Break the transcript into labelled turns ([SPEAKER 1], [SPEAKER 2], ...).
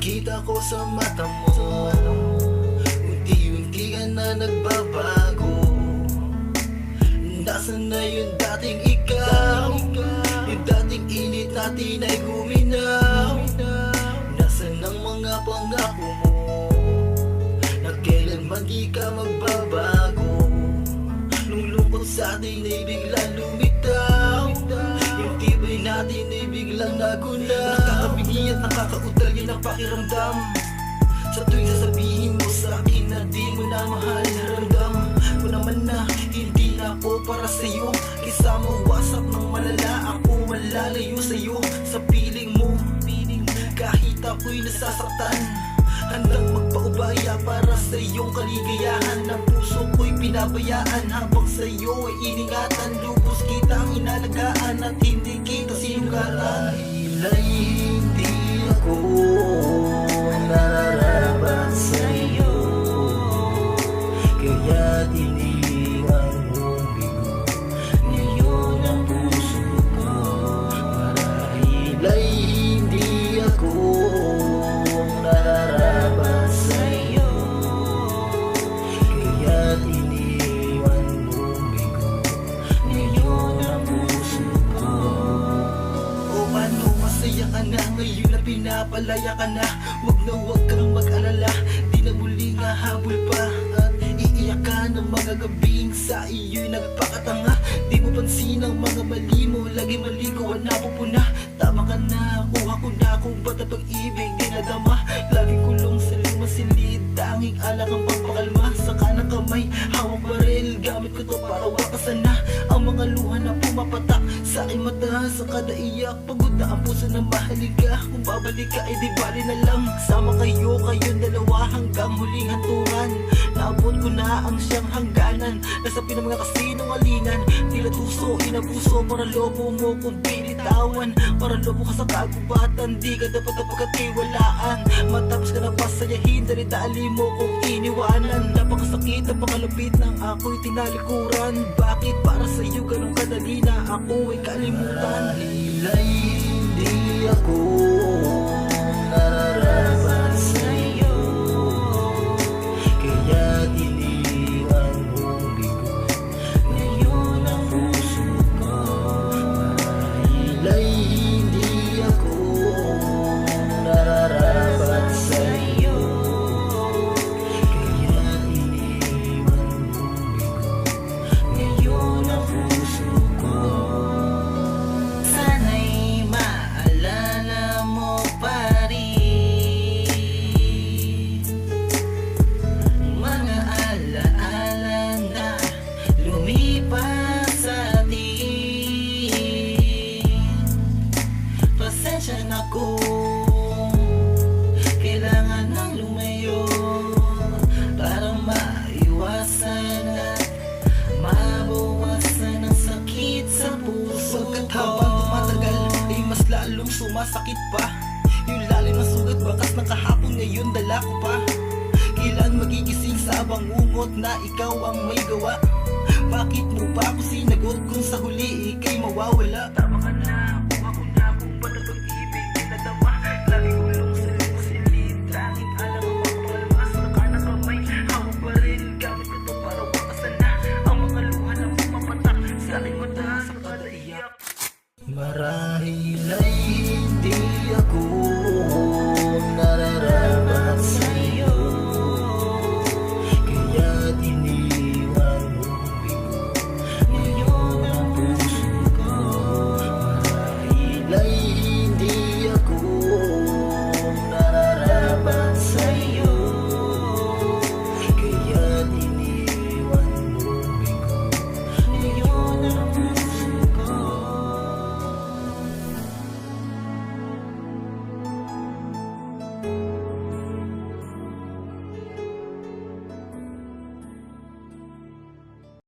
[SPEAKER 1] Nakikita ko sa mata mo, unti-unti ka na nagbabago. Nasaan na yung dating ikaw? Yung dating init natin ay guminaw. Nasaan ang mga pangako mo na kailanman di ka magbabago? Nung lungkot sa atin ay biglang lumitaw, yung tibay natin ay biglang nagunaw. Nakakabigi at nakakautal yun ang pakiramdam. Sa tuwing sasabihin mo sa akin na di mo na mahal, naramdam ko naman na hindi na ako para sa'yo. Kaysa mawasak ng malala, ako malalayo sa'yo. Sa piling mo, kahit ako'y nasasaktan, handang magpaubaya para sa iyong kaligayahan. Ang puso ko'y pinabayaan habang sa iyo ay iningatan. Lubos kitang inalagaan at hindi kita sinugatan. Dahil ay hindi ako nararapat sa iyo, kaya iniwan mong bigo ngayon ang puso ko. Marahil ay hindi ako nararapat sa iyo, kaya iniwan mong bigo ngayon ang puso ko. O ano, masaya ka na ngayon na pinapalaya ka na. Huwag kang mag-alala, di na muli nga habol pa. At iiyak ka ng mga gabing sa iyo'y nagpakatanga. Di mo pansin ang mga mali mo, lagi mali ko ang napupuna. Tama ka na, kuha ko na kung ba't ang pag-ibig di nadama. Laging kulong sa lumasilid, tanging alak ang pagpakalma. Sa kanang kamay, hawak baril, gamit ko to para wakasan na ang mga luha na pumapatak sa aking mata. Sa kada iyak, pagod na ang puso na mahaliga. Kung babalik ka ay di bali na lang, sama kayo, kayong dalawa hanggang huling hantungan. Naabot ko na ang siyang hangganan, nasapin ang mga kasinungalingan. Tila tuso, inabuso, para lobo mo kung binitawan. Para lobo ka sa kagubatan, di ka dapat na pagkatiwalaan. Matapos ka na pasayahin, dali-dali mo kung iniwanan. Napakasakit ang pangalapit ng ako'y tinalikuran. Bakit para sa'yo ganun kadali na ako ay kalimutan? Dahil ay hindi ako nararapat sa iyo, kaya iniwan mong bigo ngayon ang puso ko. Marahil ay hindi ako nararapat sa iyo, kaya iniwan mong bigo ngayon ang puso ko. Sana'y maalala mo pa rin mga alaala na lumipas sa atin. Pasensya na kung kailangan ng lumayo para maiwasan at mabawasan ang sakit sa puso. Pagkat habang tumatagal ay mas lalong sumasakit pa. Yung lalim ng sugat bakas ng kahapon ngayon dala ko pa. Kailan magigising sa bangungot na ikaw ang may gawa? Bakit mo pa ako sinagot kung sa huli ika'y mawawala? Tama ka na, kuha ko na kung ba't ang pag-ibig di nadama. Lagi kulong sa lumasilid, tanging alam ang magpapalma. Sa kanang kamay, hawak baril, gamit ko to para wakasan na ang mga luha na pumapatak sa aking mata. Sa kada iyak, marahil ay